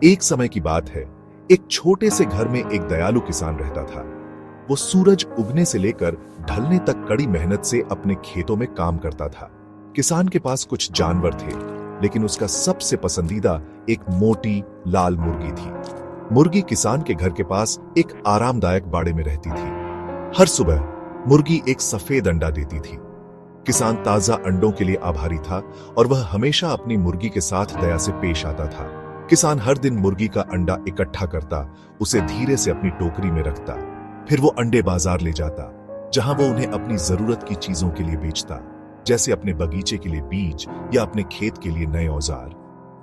एक समय की बात है, एक छोटे से घर में एक दयालु किसान रहता था। वो सूरज उगने से लेकर ढलने तक कड़ी मेहनत से अपने खेतों में काम करता था। किसान के पास कुछ जानवर थे, लेकिन उसका सबसे पसंदीदा एक मोटी लाल मुर्गी थी। मुर्गी किसान के घर के पास एक आरामदायक बाड़े में रहती थी। हर सुबह मुर्गी एक सफेद अंडा देती थी। किसान ताजा अंडों के लिए आभारी था और वह हमेशा अपनी मुर्गी के साथ दया से पेश आता था। किसान हर दिन मुर्गी का अंडा इकट्ठा करता, उसे धीरे से अपनी टोकरी में रखता, फिर वो अंडे बाजार ले जाता, जहां वो उन्हें अपनी जरूरत की चीजों के लिए बेचता, जैसे अपने बगीचे के लिए बीज या अपने खेत के लिए नए औजार।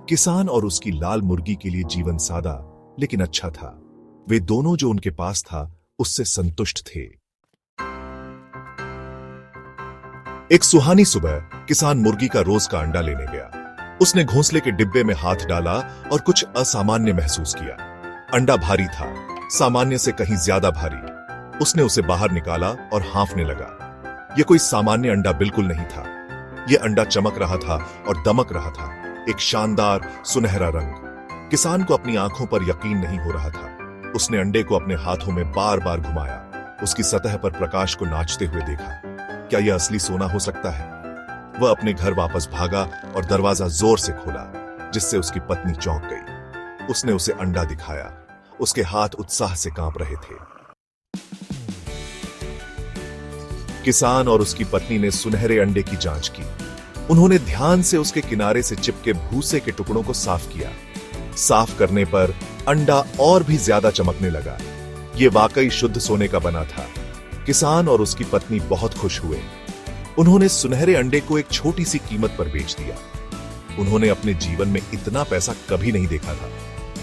किसान और उसकी लाल मुर्गी के लिए जीवन सादा लेकिन अच्छा था। वे दोनों जो उनके पास था उससे संतुष्ट थे। एक सुहानी सुबह किसान मुर्गी का रोज का अंडा लेने गया। उसने घोंसले के डिब्बे में हाथ डाला और कुछ असामान्य महसूस किया। अंडा भारी था, सामान्य से कहीं ज्यादा भारी। उसने उसे बाहर निकाला और हाँफने लगा। यह कोई सामान्य अंडा बिल्कुल नहीं था। यह अंडा चमक रहा था और दमक रहा था, एक शानदार सुनहरा रंग। किसान को अपनी आंखों पर यकीन नहीं हो रहा था। उसने अंडे को अपने हाथों में बार बार घुमाया, उसकी सतह पर प्रकाश को नाचते हुए देखा। क्या यह असली सोना हो सकता है? वह अपने घर वापस भागा और दरवाजा जोर से खोला, जिससे उसकी पत्नी चौंक गई। उसने उसे अंडा दिखाया। उसके हाथ उत्साह से कांप रहे थे। किसान और उसकी पत्नी ने सुनहरे अंडे की जांच की। उन्होंने ध्यान से उसके किनारे से चिपके भूसे के टुकड़ों को साफ किया। साफ करने पर अंडा और भी ज्यादा चमकने लगा। यह वाकई शुद्ध सोने का बना था। किसान और उसकी पत्नी बहुत खुश हुए। उन्होंने सुनहरे अंडे को एक छोटी सी कीमत पर बेच दिया। उन्होंने अपने जीवन में इतना पैसा कभी नहीं देखा था।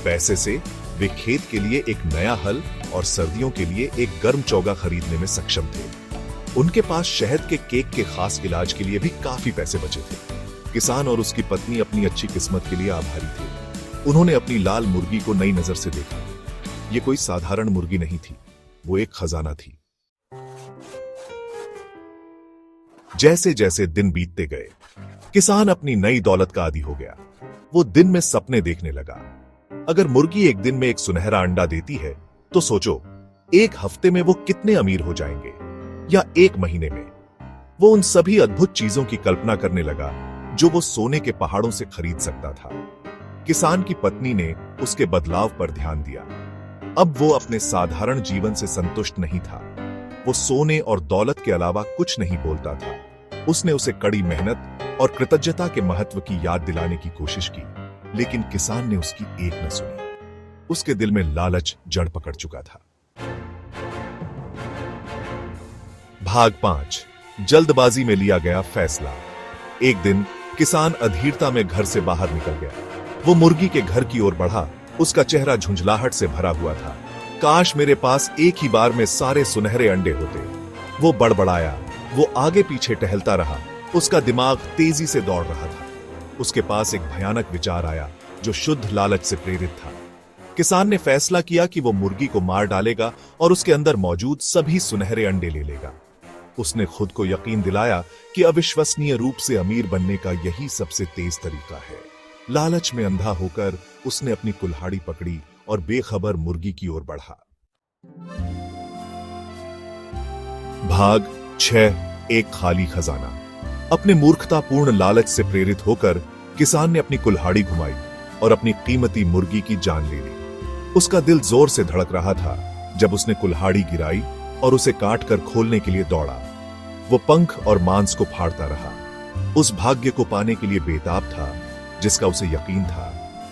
पैसे से वे खेत के लिए एक नया हल और सर्दियों के लिए एक गर्म चौगा खरीदने में सक्षम थे। उनके पास शहद के केक के खास इलाज के लिए भी काफी पैसे बचे थे। किसान और उसकी पत्नी अपनी अच्छी किस्मत के लिए आभारी थे। उन्होंने अपनी लाल मुर्गी को नई नजर से देखा। यह कोई साधारण मुर्गी नहीं थी, वो एक खजाना थी। जैसे जैसे दिन बीतते गए, किसान अपनी नई दौलत का आदी हो गया। वो दिन में सपने देखने लगा। अगर मुर्गी एक दिन में एक सुनहरा अंडा देती है, तो सोचो एक हफ्ते में वो कितने अमीर हो जाएंगे, या एक महीने में। वो उन सभी अद्भुत चीजों की कल्पना करने लगा जो वो सोने के पहाड़ों से खरीद सकता था। किसान की पत्नी ने उसके बदलाव पर ध्यान दिया। अब वो अपने साधारण जीवन से संतुष्ट नहीं था। वो सोने और दौलत के अलावा कुछ नहीं बोलता था। उसने उसे कड़ी मेहनत और कृतज्ञता के महत्व की याद दिलाने की कोशिश की, लेकिन किसान ने उसकी एक न सुनी। उसके दिल में लालच जड़ पकड़ चुका था। भाग 5। जल्दबाजी में लिया गया फैसला। एक दिन किसान अधीरता में घर से बाहर निकल गया। वो मुर्गी के घर की ओर बढ़ा। उसका चेहरा झुंझलाहट से भरा हुआ था। काश मेरे पास एक ही बार में सारे सुनहरे अंडे होते। वो बड़बड़ाया। वो आगे पीछे टहलता रहा। उसका दिमाग तेजी से दौड़ रहा था। उसके पास एक भयानक विचार आया जो शुद्ध लालच से प्रेरित था। किसान ने फैसला किया कि वो मुर्गी को मार डालेगा और उसके अंदर मौजूद सभी सुनहरे अंडे ले लेगा। उसने खुद को यकीन दिलाया कि अविश्वसनीय रूप से अमीर बनने का यही सबसे तेज तरीका है। लालच में अंधा होकर उसने अपनी कुल्हाड़ी पकड़ी और बेखबर मुर्गी की ओर बढ़ा। भाग 6। एक खाली खजाना। अपने मूर्खतापूर्ण लालच से प्रेरित होकर किसान ने अपनी कुल्हाड़ी घुमाई और अपनी कीमती मुर्गी की जान ले ली। उसका दिल जोर से धड़क रहा था जब उसने कुल्हाड़ी गिराई और उसे काट कर खोलने के लिए दौड़ा। वो पंख और मांस को फाड़ता रहा। उस भाग्य को पाने के लिए बेताब था जिसका उसे यकीन था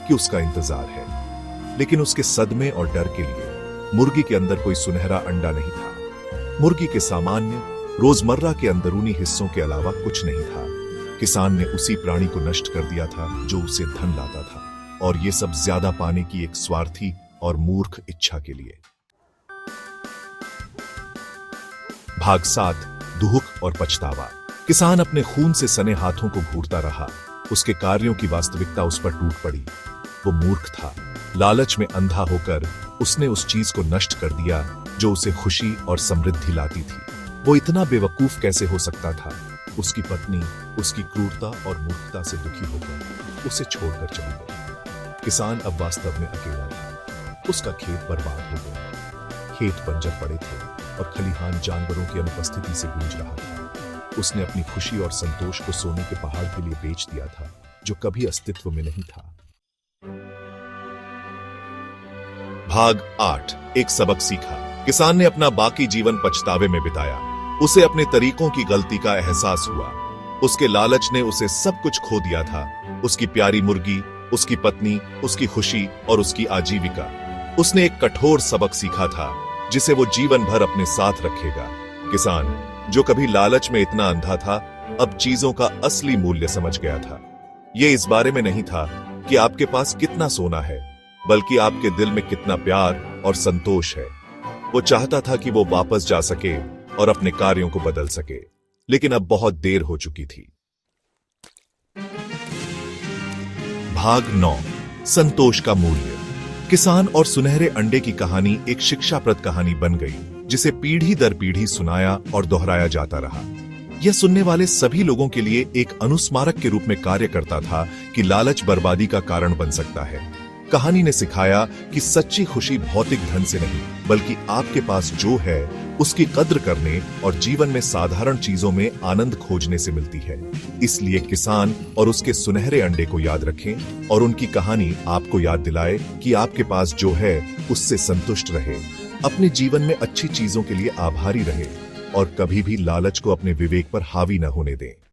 कि उसका इंतजार है। लेकिन उसके सदमे और डर के लिए मुर्गी के अंदर कोई सुनहरा अंडा नहीं था। मुर्गी के सामान्य रोजमर्रा के अंदरूनी हिस्सों के अलावा कुछ नहीं था। किसान ने उसी प्राणी को नष्ट कर दिया था जो उसे धन लाता था, और ये सब ज्यादा पाने की एक स्वार्थी और मूर्ख इच्छा के लिए। भाग 7। दुख और पछतावा। किसान अपने खून से सने हाथों को घूरता रहा। उसके कार्यों की वास्तविकता उस पर टूट पड़ी। वो मूर्ख था। लालच में अंधा होकर उसने उस चीज को नष्ट कर दिया जो उसे खुशी और समृद्धि लाती थी। वो इतना बेवकूफ कैसे हो सकता था? उसकी पत्नी उसकी क्रूरता और मूर्खता से दुखी होकर उसे छोड़कर चली गई। किसान अब वास्तव में अकेला था। उसका खेत बर्बाद हो गया, खेत बंजर पड़े थे और खलिहान जानवरों की अनुपस्थिति से गूंज रहा था। उसने अपनी खुशी और संतोष को सोने के पहाड़ के लिए बेच दिया था, जो कभी अस्तित्व में नहीं था। भाग 8। एक सबक सीखा। किसान ने अपना बाकी जीवन पछतावे में बिताया। उसे अपने तरीकों की गलती का एहसास हुआ। उसके लालच ने उसे सब कुछ खो दिया था, उसकी प्यारी मुर्गी, उसकी पत्नी, उसकी खुशी और उसकी आजीविका। उसने एक कठोर सबक सीखा था जिसे वो जीवन भर अपने साथ रखेगा। किसान, जो कभी लालच में इतना अंधा था, अब चीजों का असली मूल्य समझ गया था। ये इस बारे में नहीं था कि आपके पास कितना सोना है, बल्कि आपके दिल में कितना प्यार और संतोष है। वो चाहता था कि वो वापस जा सके और अपने कार्यों को बदल सके, लेकिन अब बहुत देर हो चुकी थी। भाग 9। संतोष का मूल्य। किसान और सुनहरे अंडे की कहानी एक शिक्षाप्रद कहानी बन गई, जिसे पीढ़ी दर पीढ़ी सुनाया और दोहराया जाता रहा। यह सुनने वाले सभी लोगों के लिए एक अनुस्मारक के रूप में कार्य करता था कि लालच बर्बादी का कारण बन सकता है। कहानी ने सिखाया कि सच्ची खुशी भौतिक धन से नहीं, बल्कि आपके पास जो है उसकी कद्र करने और जीवन में साधारण चीजों में आनंद खोजने से मिलती है। इसलिए किसान और उसके सुनहरे अंडे को याद रखें और उनकी कहानी आपको याद दिलाए कि आपके पास जो है उससे संतुष्ट रहे, अपने जीवन में अच्छी चीजों के लिए आभारी रहे और कभी भी लालच को अपने विवेक पर हावी न होने दें।